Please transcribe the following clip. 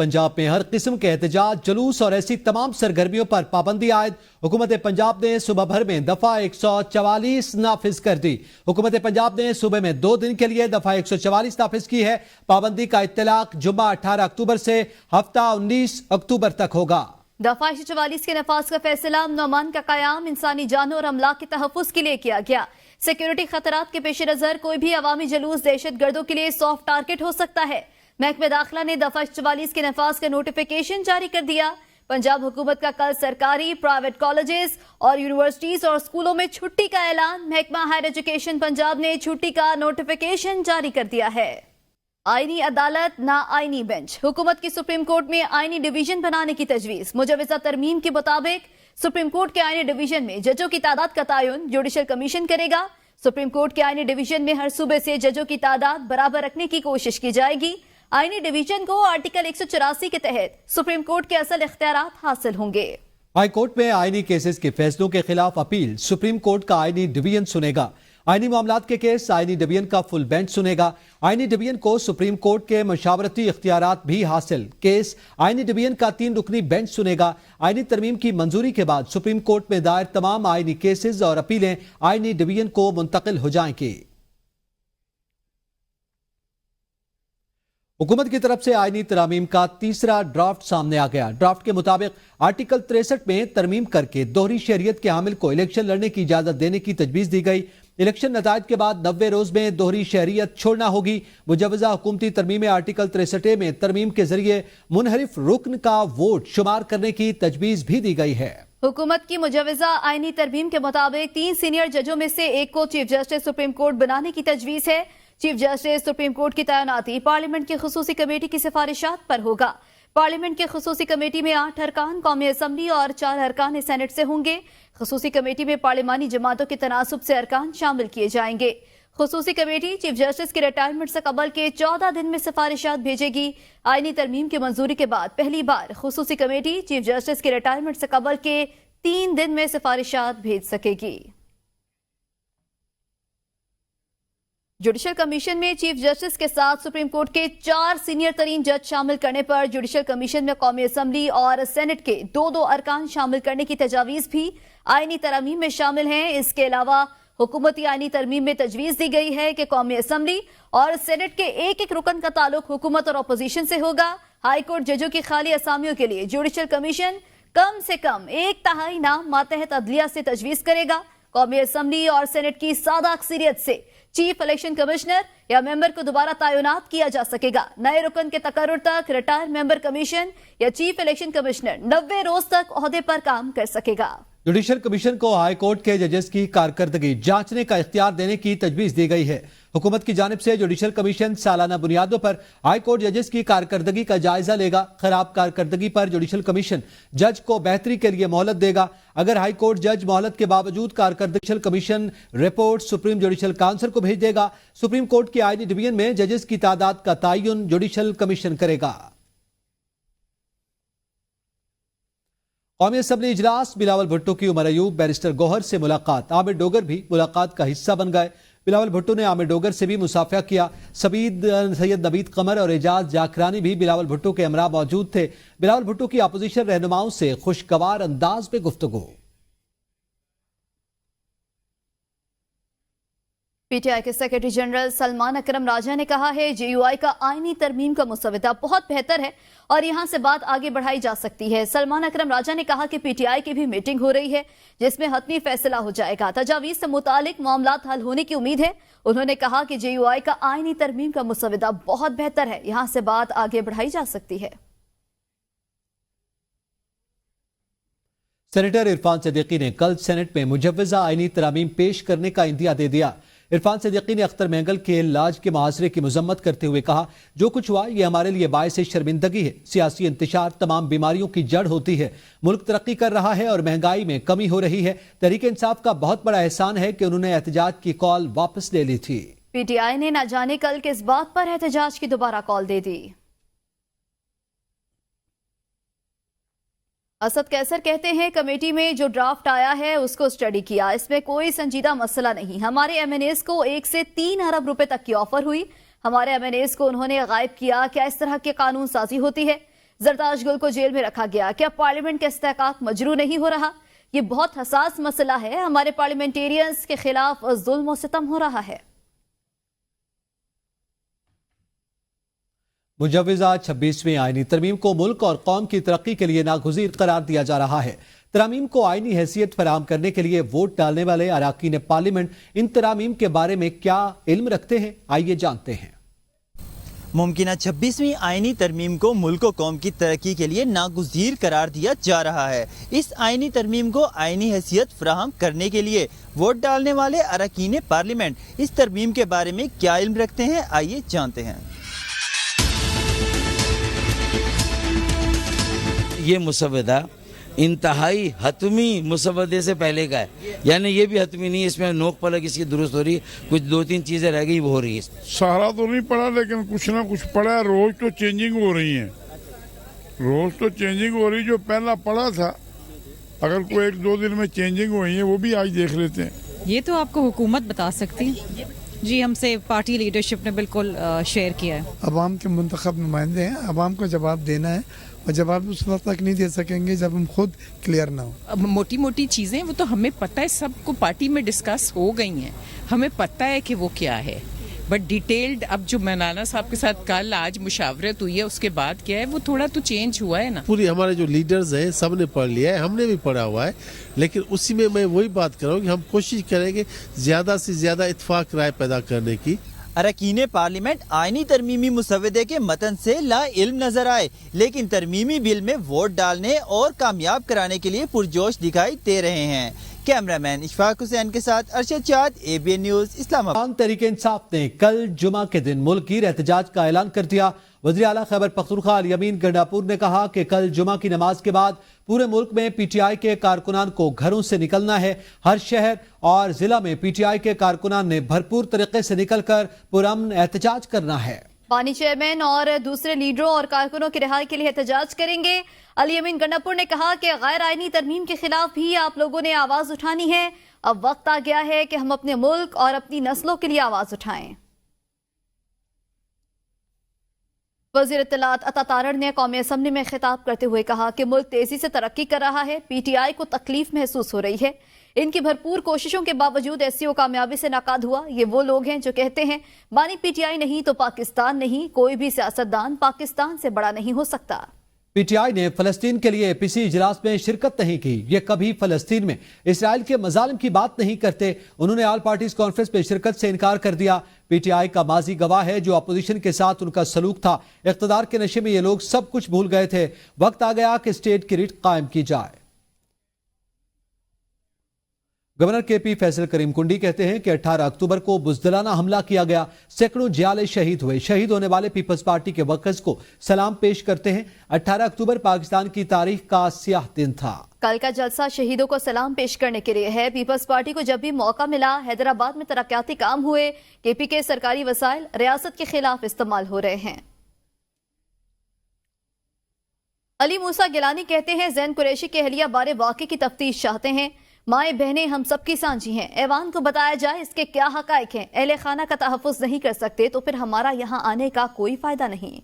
पंजाब में हर किस्म के एहतजाज, जुलूस और ऐसी तमाम सरगर्मियों पर पाबंदी आयद। हुकूमत पंजाब ने सुबह भर में दफा 144 नाफिज कर दी। हुकूमत पंजाब ने सुबह में 2 दिन के लिए दफा 144 नाफिज की है। पाबंदी का इत्तलाक जुम्मा 18 अक्टूबर से हफ्ता 19 अक्टूबर तक होगा। दफा 144 के नफाज का फैसला अमन का कयाम, इंसानी जानों और अमलाक के तहफ़्फ़ुज़ के लिए किया गया। सिक्योरिटी खतरात के पेश नजर कोई भी अवामी जुलूस दहशत गर्दों के लिए सॉफ्ट टारगेट हो सकता है। महकमे दाखिला ने दफा 144 के नफाज का नोटिफिकेशन जारी कर दिया। पंजाब हुकूमत का कल सरकारी, प्राइवेट कॉलेजेस और यूनिवर्सिटीज और स्कूलों में छुट्टी का ऐलान। महकमा हायर एजुकेशन पंजाब ने छुट्टी का नोटिफिकेशन जारी कर दिया है। आईनी अदालत ना आईनी बेंच, हुकूमत की सुप्रीम कोर्ट में आईनी डिवीजन बनाने की तजवीज। मुजवजा तरमीम के मुताबिक सुप्रीम कोर्ट के आईनी डिवीजन में जजों की तादाद का तयन जुडिशल कमीशन करेगा। सुप्रीम कोर्ट के आईनी डिवीजन में हर सूबे से जजों की तादाद बराबर रखने की कोशिश की जाएगी। आईनी डिवीजन को आर्टिकल 184 के तहत सुप्रीम कोर्ट के असल इख्तियारात हासिल होंगे। हाई कोर्ट में आईनी केसेस के फैसलों के खिलाफ अपील सुप्रीम कोर्ट का आईनी डिवीजन सुनेगा। आईनी मामलात के केस आईनी डिवीजन का फुल बेंच सुनेगा। आईनी डिवीजन को सुप्रीम कोर्ट के मशावरती इख्तियारात भी हासिल। केस आईनी डिवीजन का 3 रुकनी बेंच सुनेगा। आईनी तरमीम की मंजूरी के बाद सुप्रीम कोर्ट में दायर तमाम आईनी केसेस और अपीलें आईनी डिवीजन को मुंतकिल हो जाएंगी। हुकूमत की तरफ से आईनी तरामीम का तीसरा ड्राफ्ट सामने आ गया। ड्राफ्ट के मुताबिक आर्टिकल 63 में तरमीम करके दोहरी शहरियत के हामिल को इलेक्शन लड़ने की इजाजत देने की तजवीज दी गई। इलेक्शन नतायज के बाद 90 रोज में दोहरी शहरियत छोड़ना होगी। मुजवजा हुकूमती तरमीम आर्टिकल 63 में तरमीम के जरिए मुनहरिफ रुकन का वोट शुमार करने की तजवीज भी दी गई है। हुकूमत की मुजवजा आईनी तरमीम के मुताबिक 3 सीनियर जजों में से एक को चीफ जस्टिस सुप्रीम कोर्ट बनाने की तजवीज है। चीफ जस्टिस सुप्रीम कोर्ट की तैनाती पार्लियामेंट की खुसूसी कमेटी की सिफारिशात पर होगा। पार्लियामेंट की खुसूसी कमेटी में 8 अरकान कौमी असम्बली और 4 अरकान सेनेट से होंगे। खुसूसी कमेटी में पार्लिमानी जमातों के तनासुब से अरकान शामिल किए जाएंगे। खुसूसी कमेटी चीफ जस्टिस के रिटायरमेंट से कबल के 14 दिन में सिफारिशात भेजेगी। आईनी तरमीम की मंजूरी के बाद पहली बार खुसूसी कमेटी चीफ जस्टिस के रिटायरमेंट से कबल के 3 दिन में सिफारिशात भेज सकेगी। जुडिशल कमीशन में चीफ जस्टिस के साथ सुप्रीम कोर्ट के 4 सीनियर तरीन जज शामिल करने पर जुडिशल कमीशन में कौमी असम्बली और सेनेट के 2-2 अरकान शामिल करने की तजावीज भी आईनी तरमीम में शामिल हैं। इसके अलावा हुकूमती आईनी तरमीम में तजवीज दी गई है कि कौमी असम्बली और सेनेट के एक रुकन का ताल्लुक हुकूमत और अपोजिशन से होगा। हाई कोर्ट जजों की खाली असामियों के लिए जुडिशल कमीशन कम से कम 1/3 नाम मातहत अदलिया से तजवीज करेगा। कौमी असम्बली और सेनेट की सादा अक्सरियत से चीफ इलेक्शन कमिश्नर या मेंबर को दोबारा तैनात किया जा सकेगा। नए रुकन के तकर्रुर तक रिटायर मेंबर कमीशन या चीफ इलेक्शन कमिश्नर 90 रोज तक ओहदे पर काम कर सकेगा। जुडिशल कमीशन को हाई कोर्ट के जजेस की कारकर्दगी जांचने का इख्तियार देने की तजवीज दी गई है। हुकूमत की जानिब से जुडिशल कमीशन सालाना बुनियादों पर हाई कोर्ट जजेस की कारकर्दगी का जायजा लेगा। खराब कारकर्दगी पर जुडिशल कमीशन जज को बेहतरी के लिए मोहलत देगा। अगर हाई कोर्ट जज मोहलत के बावजूद कारकर्दगी commission report supreme judicial council को भेज देगा। सुप्रीम कोर्ट की आईनी डिवीजन में जजेस की तादाद का तयन जुडिशल कमीशन करेगा। कौमी असम्बली इजलास, बिलावल भुट्टो की उमर अयूब, बैरिस्टर गौहर से मुलाकात। आमिर डोगर भी मुलाकात का हिस्सा बन गए। बिलावल भुट्टो ने आमिर डोगर से भी मुसाफिया किया। सैयद नबीद कमर और एजाज जाकरानी भी बिलावल भुट्टो के हमरा मौजूद थे। बिलावल भुट्टो की अपोजिशन रहनुमाओं से खुशगवार अंदाज में गुफ्तगू। पीटीआई के सेक्रेटरी जनरल सलमान अकरम राजा ने कहा है जेयूआई का आईनी तरमीम का मुसवदा बहुत बेहतर है और यहां से बात आगे बढ़ाई जा सकती है। सलमान अकरम राजा ने कहा कि पीटीआई की भी मीटिंग हो रही है जिसमें हतमी फैसला हो जाएगा। तजावीज से मुतालिक मामलात हल होने की उम्मीद है। उन्होंने कहा कि जेयूआई का आईनी तरमीम का मुसवदा बहुत बेहतर है, यहां से बात आगे बढ़ाई जा सकती है। सेनेटर इरफान सिद्दीकी ने कल सेनेट में मुजवजा आईनी तरामीम पेश करने का इंदिया दे दिया। इरफान सिद्दीकी ने अख्तर महंगल के इलाज के मुहासरे की मजम्मत करते हुए कहा, जो कुछ हुआ ये हमारे लिए बायस शर्मिंदगी है। सियासी इंतशार तमाम बीमारियों की जड़ होती है। मुल्क तरक्की कर रहा है और महंगाई में कमी हो रही है। तहरीक इंसाफ का बहुत बड़ा एहसान है कि उन्होंने एहतजाज की कॉल वापस ले ली थी। पीटीआई ने न जाने कल किस बात पर एहतजाज की दोबारा कॉल दे दी। असद कैसर कहते हैं कमेटी में जो ड्राफ्ट आया है उसको स्टडी किया, इसमें कोई संजीदा मसला नहीं। हमारे एमएनएस को 1 से 3 अरब रुपए तक की ऑफर हुई। हमारे एमएनएस को उन्होंने गायब किया। क्या इस तरह की कानून साजी होती है? जरदाश गुल को जेल में रखा गया। क्या पार्लियामेंट का इस्तेहकाक मजरू नहीं हो रहा? ये बहुत हसास मसला है। हमारे पार्लियामेंटेरियंस के खिलाफ जुल्म और सितम हो रहा है। मुजव्विज़ा 26वीं आईनी तरमीम को मुल्क और कौम की तरक्की के लिए नागुज़ीर करार दिया जा रहा है। तरामीम को आईनी हैसियत फराहम करने के लिए वोट डालने वाले अरकान पार्लियामेंट इन तरामीम के बारे में क्या इल्म रखते हैं, आइए जानते हैं। मुमकिना 26वीं आईनी तरमीम को मुल्क और कौम की तरक्की के लिए नागुज़ीर करार दिया जा रहा है। इस आईनी तरमीम को आईनी हैसियत फराहम करने के लिए वोट डालने वाले अरकान पार्लियामेंट इस तरमीम के बारे में क्या इल्म रखते हैं, आइए जानते हैं। ये मुसवदा इंतहाई हतमी मुसवदे से पहले का है, यानी ये भी हतमी नहीं है, इसमें नोक पलक इसकी दुरुस्त हो रही है, कुछ 2-3 चीज़ें रह गई वो हो रही है। सारा तो नहीं पढ़ा लेकिन कुछ ना कुछ पढ़ा है। रोज तो चेंजिंग हो रही है, रोज तो चेंजिंग हो रही। जो पहला पढ़ा था अगर कोई 1-2 दिन में चेंजिंग हुई है वो भी आज देख लेते हैं। ये तो आपको हुकूमत बता सकती है जी, हमसे पार्टी लीडरशिप ने बिल्कुल शेयर किया है। अवाम के मुंतखब नुमाइंदे हैं, अवाम को जवाब देना है और जवाब उस वक्त तक नहीं दे सकेंगे जब हम खुद क्लियर ना हो। अब मोटी मोटी चीज़ें वो तो हमें पता है, सबको पार्टी में डिस्कस हो गई हैं, हमें पता है कि वो क्या है, बट डिटेल्ड अब जो मौलाना साहब के साथ कल आज मुशावरत हुई है उसके बाद क्या है वो थोड़ा तो चेंज हुआ है ना। पूरी हमारे जो लीडर्स हैं सब ने पढ़ लिया है, हमने भी पढ़ा हुआ है, लेकिन उसी में मैं वही बात कर रहा हूँ कि हम कोशिश करेंगे ज़्यादा से ज़्यादा इत्तेफाक राय पैदा करने की। अरकान पार्लियामेंट आईनी तरमीमी मुसवदे के मतन से ला इल्म नजर आए, लेकिन तरमीमी बिल में वोट डालने और कामयाब कराने के लिए पुरजोश दिखाई दे रहे हैं। कैमरामैन इशफाक हुसैन के साथ अरशद चाद, ABN न्यूज़, इस्लामाबाद। तहरीक इंसाफ ने कल जुमा के दिन मुल्क की एहतजाज का ऐलान कर दिया। वज़ीर आला खैबर पख्तूनख्वा अल यमीन गंडापुर ने कहा कि कल जुमा की नमाज के बाद पूरे मुल्क में PTI के कारकुनान को घरों से निकलना है। हर शहर और जिला में PTI के कारकुनान ने भरपूर तरीके से निकलकर पुरअमन एहतजाज करना है। पानी चेयरमैन और दूसरे लीडरों और कारकुनों की रिहाई के लिए एहतजाज करेंगे। अल यमीन गंडापुर ने कहा कि गैर आईनी तरमीम के खिलाफ भी आप लोगों ने आवाज उठानी है। अब वक्त आ गया है कि हम अपने मुल्क और अपनी नस्लों के लिए आवाज उठाएं। वज़ीर इत्तलात अता तारड़ ने कौमी असम्बली में खिताब करते हुए कहा कि मुल्क तेजी से तरक्की कर रहा है। PTI को तकलीफ महसूस हो रही है। इनकी भरपूर कोशिशों के बावजूद SCO कामयाबी से नाकाद हुआ। ये वो लोग हैं जो कहते हैं बानी PTI नहीं तो पाकिस्तान नहीं, कोई भी सियासतदान पाकिस्तान से बड़ा नहीं हो सकता। PTI ने फलस्तीन के लिए APC इजलास में शिरकत नहीं की। ये कभी फलस्तीन में इसराइल के मजालिम की बात नहीं करते। उन्होंने ऑल पार्टीज कॉन्फ्रेंस में शिरकत से इनकार कर दिया। PTI का माजी गवाह है जो अपोजिशन के साथ उनका सलूक था। इख्तदार के नशे में ये लोग सब कुछ भूल गए थे। वक्त आ गया कि स्टेट की रिट कायम की जाए। गवर्नर KP फैसल करीम कुंडी कहते हैं कि 18 अक्टूबर को बुज़दिलाना हमला किया गया, सैकड़ों जियाले शहीद हुए। शहीद होने वाले पीपल्स पार्टी के वर्कर्स को सलाम पेश करते हैं। 18 अक्टूबर पाकिस्तान की तारीख का स्याह दिन था। कल का जलसा शहीदों को सलाम पेश करने के लिए है। पीपल्स पार्टी को जब भी मौका मिला हैदराबाद में तरक्याती काम हुए। KP के सरकारी वसाइल रियासत के खिलाफ इस्तेमाल हो रहे हैं। अली मूसा गिलानी कहते हैं जैन कुरैशी के अहलिया बारे वाक़े की तफ्तीश चाहते हैं। माएँ बहनें हम सबकी सांझी हैं। ऐवान को बताया जाए इसके क्या हकायक हैं। अहले खाना का तहफ़्फ़ुज़ नहीं कर सकते तो फिर हमारा यहाँ आने का कोई फायदा नहीं।